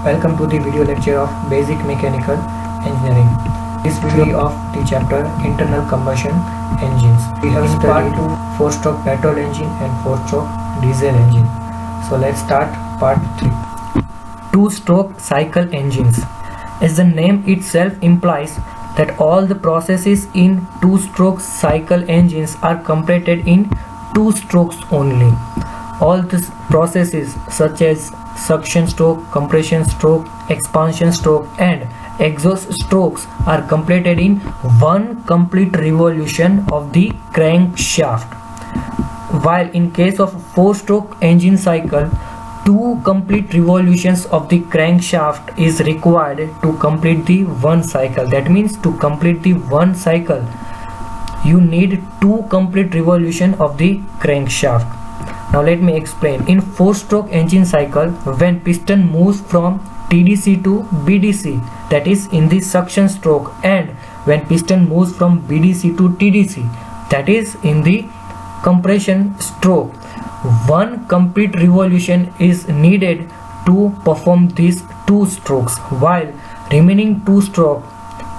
Welcome to the video lecture of Basic Mechanical Engineering. This video of the chapter Internal Combustion Engines. We have studied 4-stroke petrol engine and 4-stroke diesel engine. So let's start part 3. 2-stroke cycle engines. As the name itself implies that all the processes in 2-stroke cycle engines are completed in 2 strokes only. All these processes such as suction stroke, compression stroke, expansion stroke and exhaust strokes are completed in one complete revolution of the crankshaft. While in case of 4-stroke engine cycle, 2 complete revolutions of the crankshaft is required to complete the one cycle. That means to complete the one cycle, you need 2 complete revolution of the crankshaft. Now let me explain. In 4-stroke engine cycle, when piston moves from TDC to BDC, that is in the suction stroke, and when piston moves from BDC to TDC, that is in the compression stroke, one complete revolution is needed to perform these 2 strokes, while remaining 2 strokes,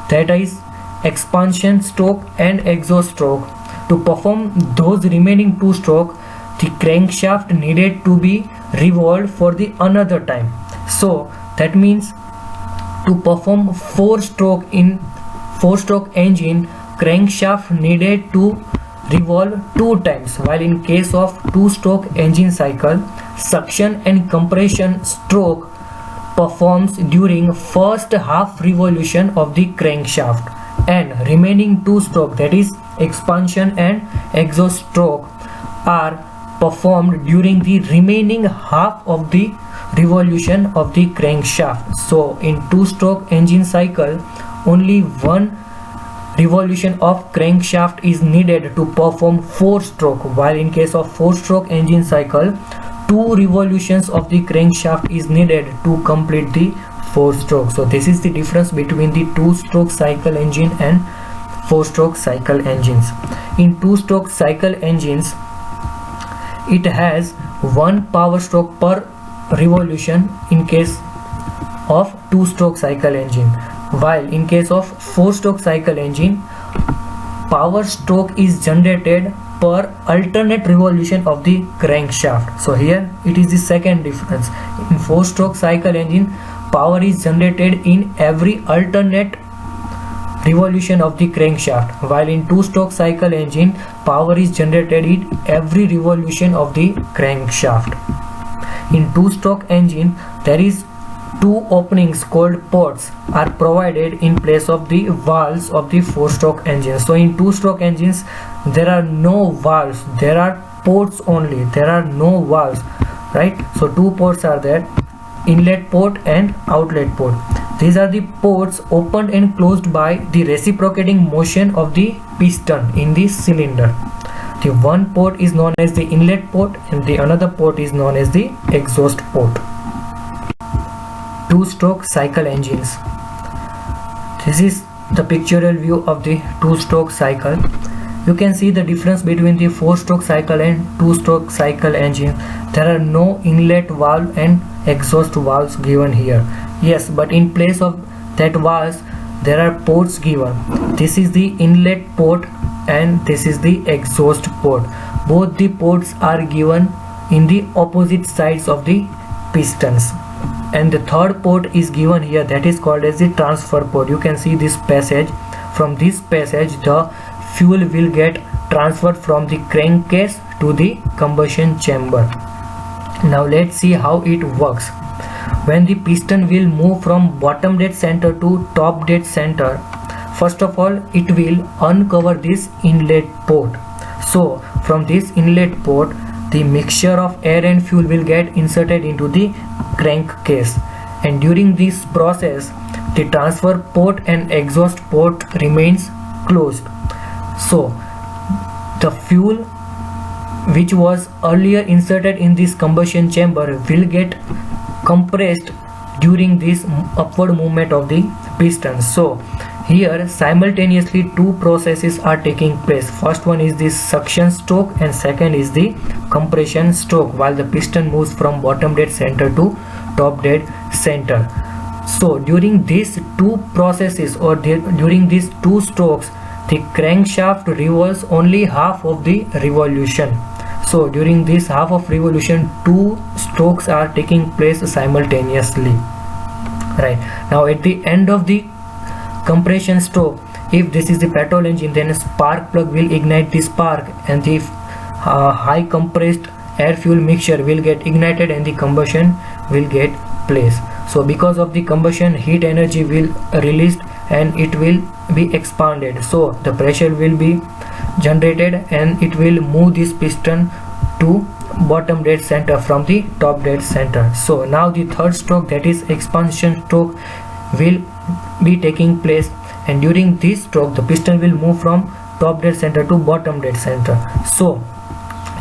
that is expansion stroke and exhaust stroke, to perform those remaining 2 strokes, the crankshaft needed to be revolved for the another time. So that means to perform 4-stroke in 4-stroke engine, crankshaft needed to revolve 2 times, while in case of 2-stroke engine cycle, suction and compression stroke performs during first half revolution of the crankshaft, and remaining 2 stroke, that is expansion and exhaust stroke, are performed during the remaining half of the revolution of the crankshaft. So in 2-stroke engine cycle, only one revolution of crankshaft is needed to perform 4-stroke, while in case of 4-stroke engine cycle, 2 revolutions of the crankshaft is needed to complete the 4-stroke. So this is the difference between the 2-stroke cycle engine and 4-stroke cycle engines. In 2-stroke cycle engines, it has 1 power stroke per revolution in case of 2-stroke cycle engine, while in case of 4-stroke cycle engine, power stroke is generated per alternate revolution of the crankshaft. So here it is the second difference. In 4-stroke cycle engine, power is generated in every alternate revolution of the crankshaft, while in 2-stroke cycle engine, power is generated in every revolution of the crankshaft. In 2-stroke engine, there is 2 openings called ports are provided in place of the valves of the 4-stroke engine. So in 2-stroke engines, there are no valves, there are ports only, there are no valves, right? So 2 ports are there, inlet port and outlet port. These are the ports opened and closed by the reciprocating motion of the piston in the cylinder. The one port is known as the inlet port and the another port is known as the exhaust port. 2-stroke cycle engines. This is the pictorial view of the 2-stroke cycle. You can see the difference between the 4-stroke cycle and 2-stroke cycle engine. There are no inlet valve and exhaust valves given here. Yes, but in place of that valves, there are ports given. This is the inlet port and this is the exhaust port. Both the ports are given in the opposite sides of the pistons. And the third port is given here, that is called as the transfer port. You can see this passage. From this passage, the fuel will get transferred from the crankcase to the combustion chamber. Now let's see how it works. When the piston will move from bottom dead center to top dead center, first of all it will uncover this inlet port. So from this inlet port, the mixture of air and fuel will get inserted into the crankcase, and during this process the transfer port and exhaust port remains closed. So the fuel which was earlier inserted in this combustion chamber will get compressed during this upward movement of the piston. So here simultaneously 2 processes are taking place. First one is this suction stroke and second is the compression stroke, while the piston moves from bottom dead center to top dead center. So during these two processes, or during these two strokes, the crankshaft revolves only half of the revolution. So during this half of revolution, two strokes are taking place simultaneously. Right, now at the end of the compression stroke, if this is the petrol engine, then a spark plug will ignite the spark, and the high compressed air fuel mixture will get ignited and the combustion will get place. So because of the combustion, heat energy will released and it will be expanded, so the pressure will be generated and it will move this piston to bottom dead center from the top dead center. So now the third stroke, that is expansion stroke, will be taking place, and during this stroke the piston will move from top dead center to bottom dead center. So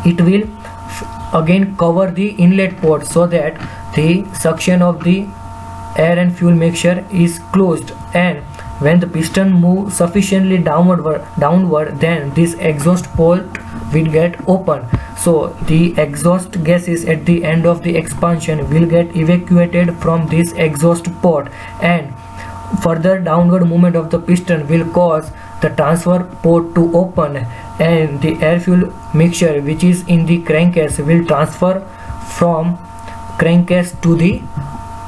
it will again cover the inlet port so that the suction of the air and fuel mixture is closed, and when the piston moves sufficiently downward, then this exhaust port will get open. So the exhaust gases at the end of the expansion will get evacuated from this exhaust port, and further downward movement of the piston will cause the transfer port to open, and the air fuel mixture which is in the crankcase will transfer from crankcase to the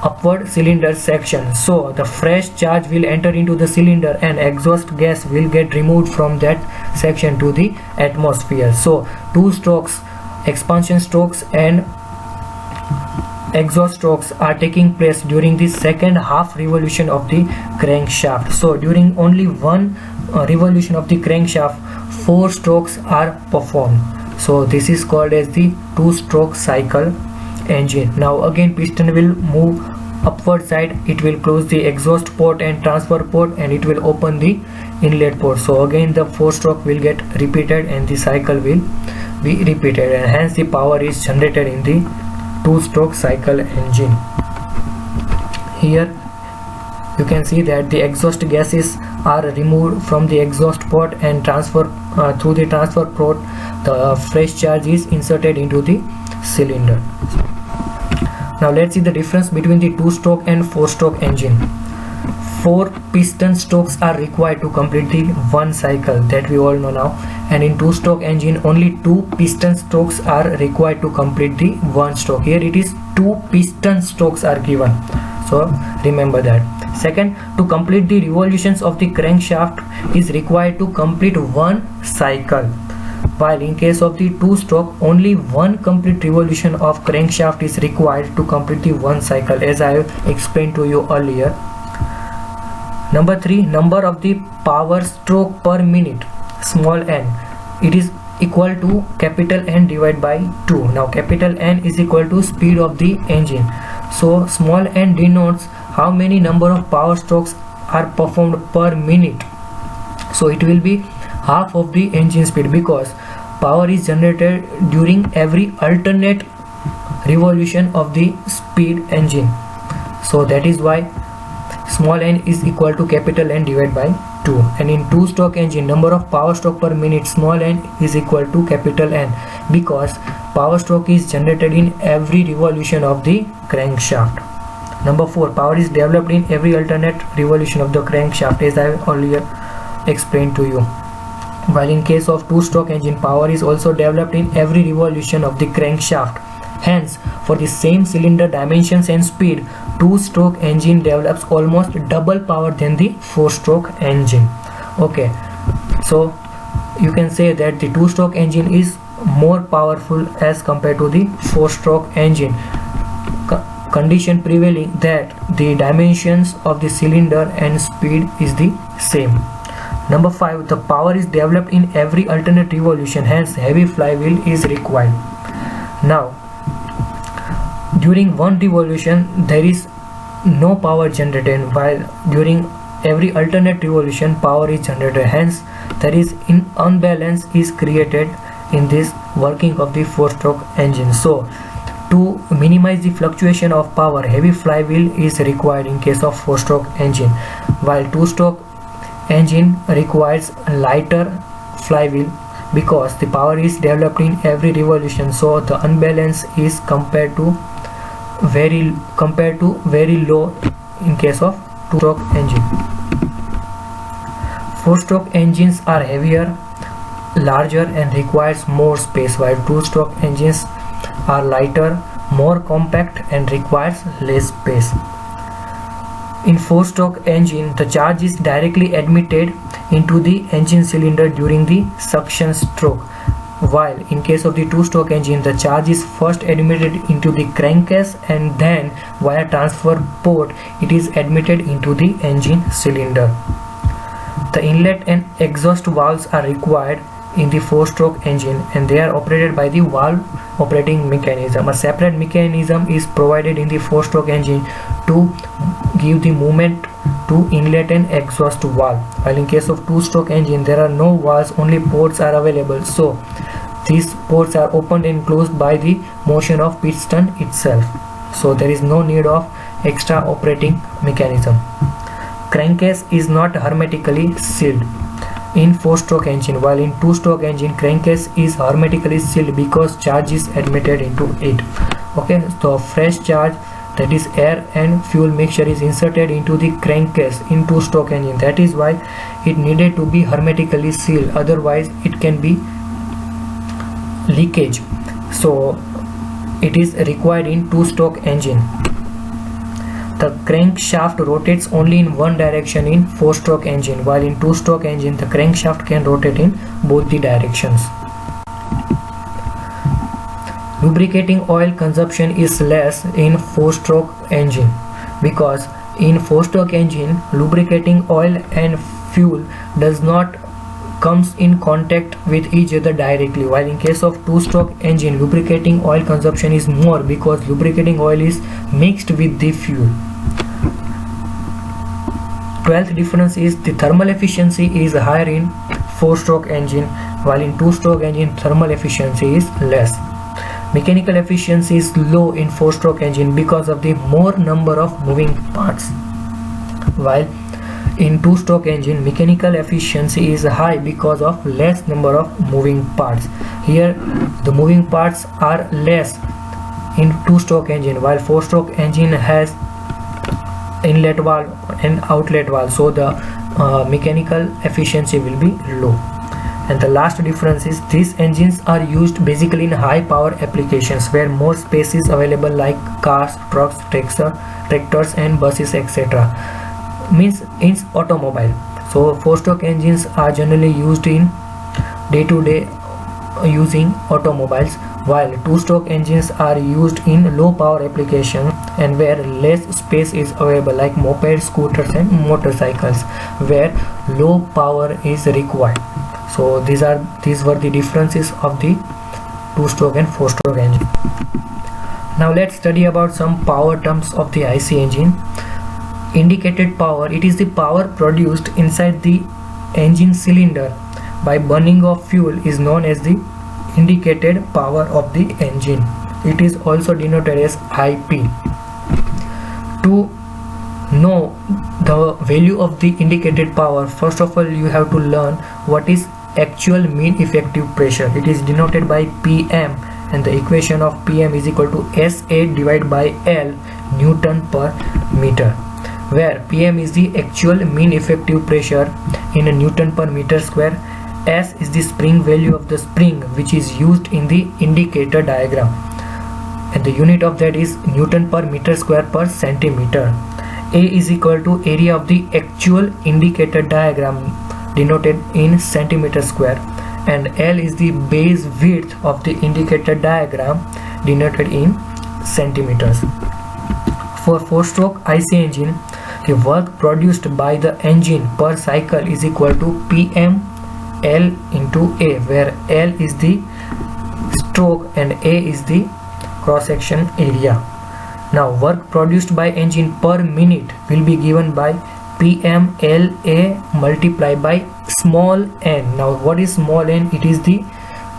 upward cylinder section. So the fresh charge will enter into the cylinder and exhaust gas will get removed from that section to the atmosphere. So two strokes, expansion strokes and exhaust strokes, are taking place during the second half revolution of the crankshaft. So during only one revolution of the crankshaft, 4 strokes are performed. So this is called as the two-stroke cycle engine. Now again piston will move upward side, it will close the exhaust port and transfer port, and it will open the inlet port. So again the 4-stroke will get repeated and the cycle will be repeated, and hence the power is generated in the two-stroke cycle engine. Here you can see that the exhaust gases are removed from the exhaust port and transfer through the transfer port the fresh charge is inserted into the cylinder. Now let's see the difference between the 2-stroke and 4-stroke engine. 4 piston strokes are required to complete the one cycle, that we all know now, and in 2-stroke engine only 2 piston strokes are required to complete the one stroke. Here it is 2 piston strokes are given, so remember that. Second, to complete the revolutions of the crankshaft is required to complete one cycle, while in case of the 2-stroke only one complete revolution of crankshaft is required to complete the one cycle, as I have explained to you earlier. Number 3, number of the power stroke per minute, small n, it is equal to capital N divided by 2. Now capital N is equal to speed of the engine, so small n denotes how many number of power strokes are performed per minute. So it will be half of the engine speed, because power is generated during every alternate revolution of the speed engine. So that is why small n is equal to capital N divided by 2. And in 2-stroke engine, number of power stroke per minute, small n, is equal to capital N, because power stroke is generated in every revolution of the crankshaft. Number 4, power is developed in every alternate revolution of the crankshaft, as I earlier explained to you. While in case of 2-stroke engine, power is also developed in every revolution of the crankshaft. Hence, for the same cylinder dimensions and speed, 2-stroke engine develops almost double power than the 4-stroke engine. Okay, so you can say that the 2-stroke engine is more powerful as compared to the 4-stroke engine. Condition prevailing that the dimensions of the cylinder and speed is the same. Number 5, the power is developed in every alternate revolution, hence heavy flywheel is required. Now, during one revolution there is no power generated, while during every alternate revolution power is generated, hence there is an unbalance is created in this working of the 4-stroke engine. So to minimize the fluctuation of power, heavy flywheel is required in case of 4-stroke engine, while 2-stroke engine requires lighter flywheel, because the power is developed in every revolution, so the unbalance is compared to very low in case of two-stroke engine. Four-stroke engines are heavier, larger and requires more space, while two-stroke engines are lighter, more compact and requires less space. In four-stroke engine, the charge is directly admitted into the engine cylinder during the suction stroke, while in case of the two-stroke engine, the charge is first admitted into the crankcase and then via transfer port it is admitted into the engine cylinder. The inlet and exhaust valves are required in the four-stroke engine and they are operated by the valve operating mechanism. A separate mechanism is provided in the four-stroke engine to give the movement to inlet and exhaust valve, while in case of two-stroke engine there are no valves, only ports are available, so these ports are opened and closed by the motion of piston itself, so there is no need of extra operating mechanism. Crankcase is not hermetically sealed in four-stroke engine, while in two-stroke engine crankcase is hermetically sealed because charge is admitted into it. Okay, so fresh charge, that is air and fuel mixture, is inserted into the crankcase in two-stroke engine. That is why it needed to be hermetically sealed, otherwise it can be leakage, so it is required in two-stroke engine. The crankshaft rotates only in one direction in four-stroke engine, while in two-stroke engine the crankshaft can rotate in both the directions. Lubricating oil consumption is less in four-stroke engine because in four-stroke engine lubricating oil and fuel does not comes in contact with each other directly, while in case of two-stroke engine lubricating oil consumption is more because lubricating oil is mixed with the fuel. 12th difference is the thermal efficiency is higher in four-stroke engine, while in two-stroke engine thermal efficiency is less. Mechanical efficiency is low in four-stroke engine because of the more number of moving parts, while in two-stroke engine mechanical efficiency is high because of less number of moving parts. Here the moving parts are less in two-stroke engine, while four-stroke engine has inlet valve and outlet valve, so the mechanical efficiency will be low. And the last difference is these engines are used basically in high power applications where more space is available, like cars, trucks, tractors and buses, etc. Means in automobile. So four-stroke engines are generally used in day-to-day using automobiles, while two-stroke engines are used in low power application and where less space is available, like moped, scooters and motorcycles where low power is required. So these were the differences of the two-stroke and four-stroke engine. Now let's study about some power terms of the IC engine. Indicated power, it is the power produced inside the engine cylinder by burning of fuel, is known as the indicated power of the engine. It is also denoted as IP. To know the value of the indicated power, first of all you have to learn what is actual mean effective pressure. It is denoted by PM, and the equation of PM is equal to SA divided by L Newton per meter, where PM is the actual mean effective pressure in a Newton per meter square. S is the spring value of the spring which is used in the indicator diagram, and the unit of that is Newton per meter square per centimeter. A is equal to area of the actual indicator diagram denoted in centimeter square, and L is the base width of the indicator diagram denoted in centimeters. For four-stroke IC engine, the work produced by the engine per cycle is equal to PM L into A, where L is the stroke and A is the cross-section area. Now work produced by engine per minute will be given by PM LA multiplied by small n. Now what is small n? It is the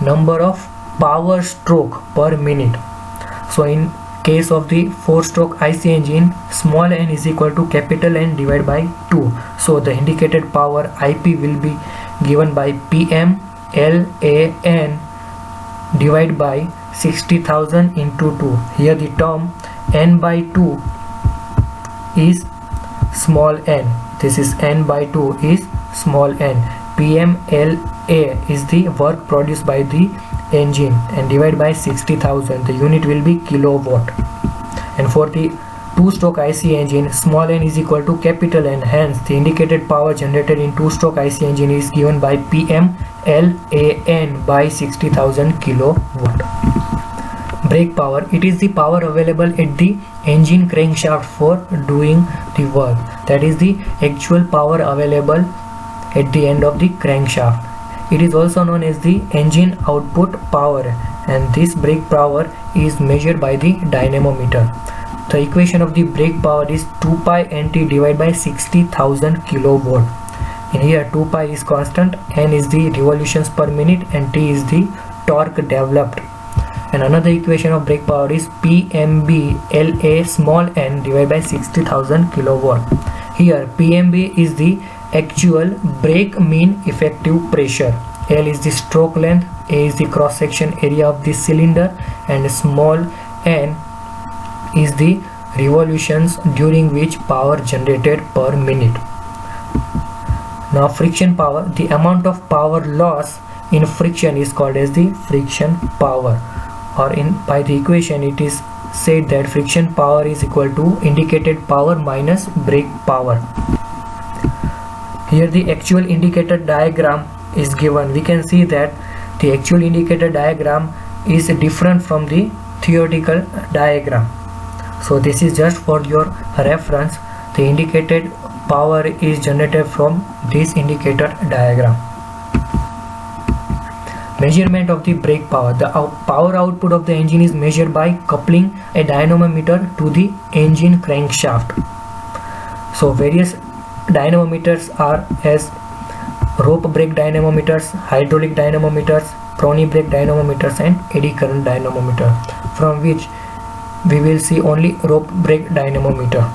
number of power stroke per minute. So in case of the four-stroke IC engine, small n is equal to capital N divided by 2. So the indicated power IP will be given by PM LAN divided by 60,000 into 2. Here the term n by 2 is small n. This is n by 2 is small n. PMLA is the work produced by the engine, and divided by 60,000, the unit will be kilowatt. And for the two-stroke IC engine, small n is equal to capital N, hence the indicated power generated in two-stroke IC engine is given by PMLAN by 60,000 kilowatt. Brake power, it is the power available at the engine crankshaft for doing the work. That is the actual power available at the end of the crankshaft. It is also known as the engine output power, and this brake power is measured by the dynamometer. The equation of the brake power is 2 pi nt divided by 60,000 kilowatt. In here 2 pi is constant, n is the revolutions per minute, and t is the torque developed. And another equation of brake power is PMB LA small n divided by 60,000 kilowatt. Here PMB is the actual brake mean effective pressure, L is the stroke length, A is the cross section area of the cylinder, and small n is the revolutions during which power generated per minute. Now friction power, the amount of power loss in friction is called as the friction power, or by the equation it is said that friction power is equal to indicated power minus brake power. Here the actual indicator diagram is given. We can see that the actual indicator diagram is different from the theoretical diagram. So this is just for your reference. The indicated power is generated from this indicator diagram. Measurement of the brake power. The power output of the engine is measured by coupling a dynamometer to the engine crankshaft. So various dynamometers are as rope brake dynamometers, hydraulic dynamometers, Prony brake dynamometers, and eddy current dynamometer, from which we will see only rope brake dynamometer.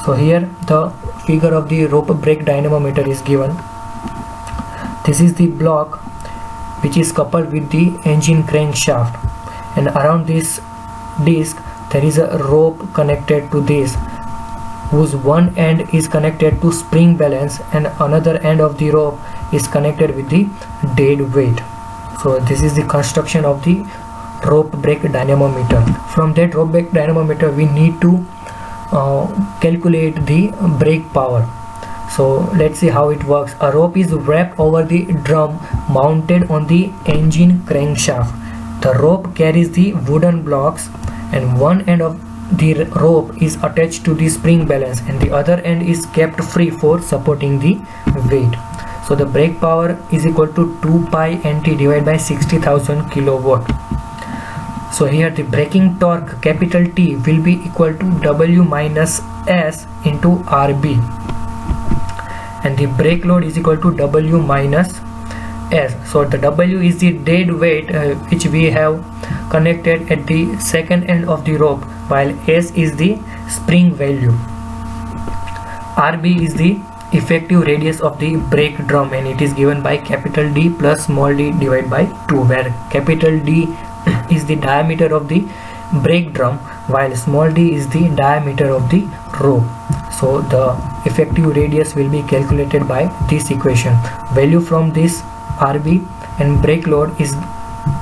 So here the figure of the rope brake dynamometer is given. This is the block which is coupled with the engine crankshaft, and around this disc there is a rope connected to this, whose one end is connected to spring balance and another end of the rope is connected with the dead weight. So this is the construction of the rope brake dynamometer. From that rope brake dynamometer we need to calculate the brake power. So let's see how it works. A rope is wrapped over the drum mounted on the engine crankshaft. The rope carries the wooden blocks, and one end of the rope is attached to the spring balance and the other end is kept free for supporting the weight. So the brake power is equal to 2 pi nt divided by 60,000 kilowatt. So here the braking torque capital T will be equal to W minus S into RB, and the brake load is equal to W minus S. So the W is the dead weight which we have connected at the second end of the rope, while S is the spring value. RB is the effective radius of the brake drum, and it is given by capital D plus small d divided by 2, where capital D is the diameter of the brake drum while small d is the diameter of the rope. So the effective radius will be calculated by this equation. Value from this RB and brake load is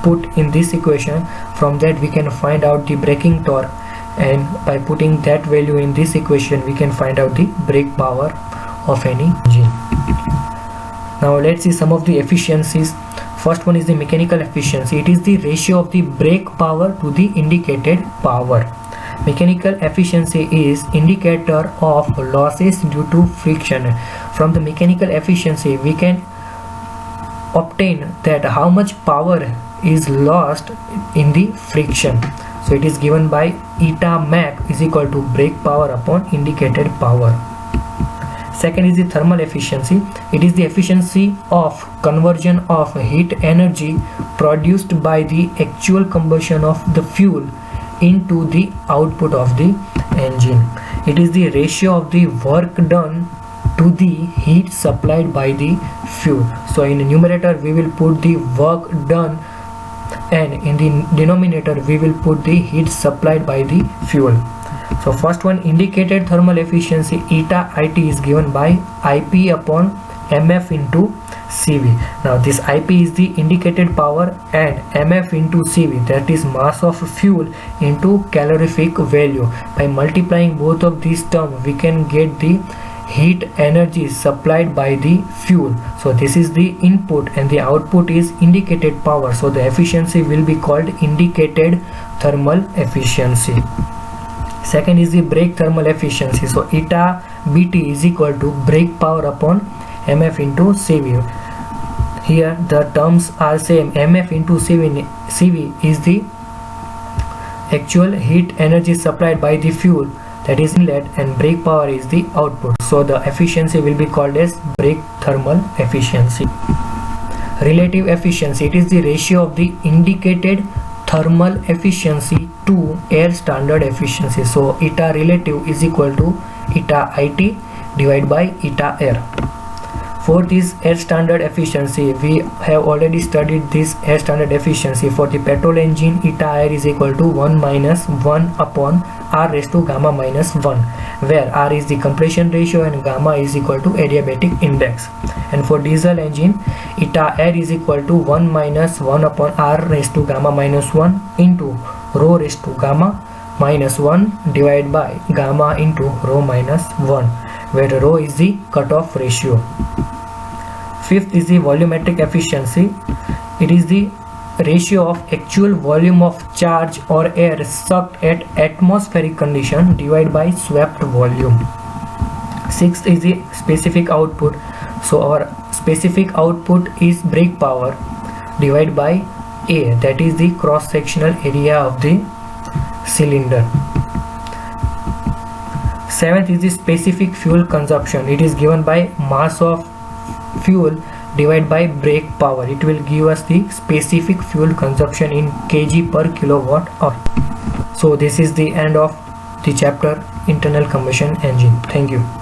put in this equation. From that we can find out the braking torque, and by putting that value in this equation we can find out the brake power of any engine. Now let's see some of the efficiencies. First one is the mechanical efficiency. It is the ratio of the brake power to the indicated power. Mechanical efficiency is indicator of losses due to friction. From the mechanical efficiency we can obtain that how much power is lost in the friction. So it is given by eta mac is equal to brake power upon indicated power. Second is the thermal efficiency. It is the efficiency of conversion of heat energy produced by the actual combustion of the fuel into the output of the engine. It is the ratio of the work done to the heat supplied by the fuel. So in the numerator we will put the work done, and in the denominator we will put the heat supplied by the fuel. So first one, indicated thermal efficiency eta IT is given by IP upon MF into CV. Now this IP is the indicated power and MF into CV, that is mass of fuel into calorific value. By multiplying both of these terms we can get the heat energy supplied by the fuel. So this is the input and the output is indicated power, so the efficiency will be called indicated thermal efficiency. Second is the brake thermal efficiency. So eta BT is equal to brake power upon MF into CV. Here the terms are same. MF into CV is the actual heat energy supplied by the fuel, that is inlet, and brake power is the output. So the efficiency will be called as brake thermal efficiency. Relative efficiency, it is the ratio of the indicated thermal efficiency to air standard efficiency. So eta relative is equal to eta IT divided by eta air. Fourth is air standard efficiency. We have already studied this air standard efficiency. For the petrol engine, eta air is equal to 1 minus 1 upon R raised to gamma minus 1, where R is the compression ratio and gamma is equal to adiabatic index. And for diesel engine, eta air is equal to 1 minus 1 upon R raised to gamma minus 1 into rho raised to gamma minus 1 divided by gamma into rho minus 1, where rho is the cutoff ratio. Fifth is the volumetric efficiency. It is the ratio of actual volume of charge or air sucked at atmospheric condition divided by swept volume. Sixth is the specific output. So our specific output is brake power divided by A, that is the cross sectional area of the cylinder. Seventh is the specific fuel consumption. It is given by mass of fuel divided by brake power. It will give us the specific fuel consumption in kg per kilowatt hour. So this is the end of the chapter internal combustion engine. Thank you.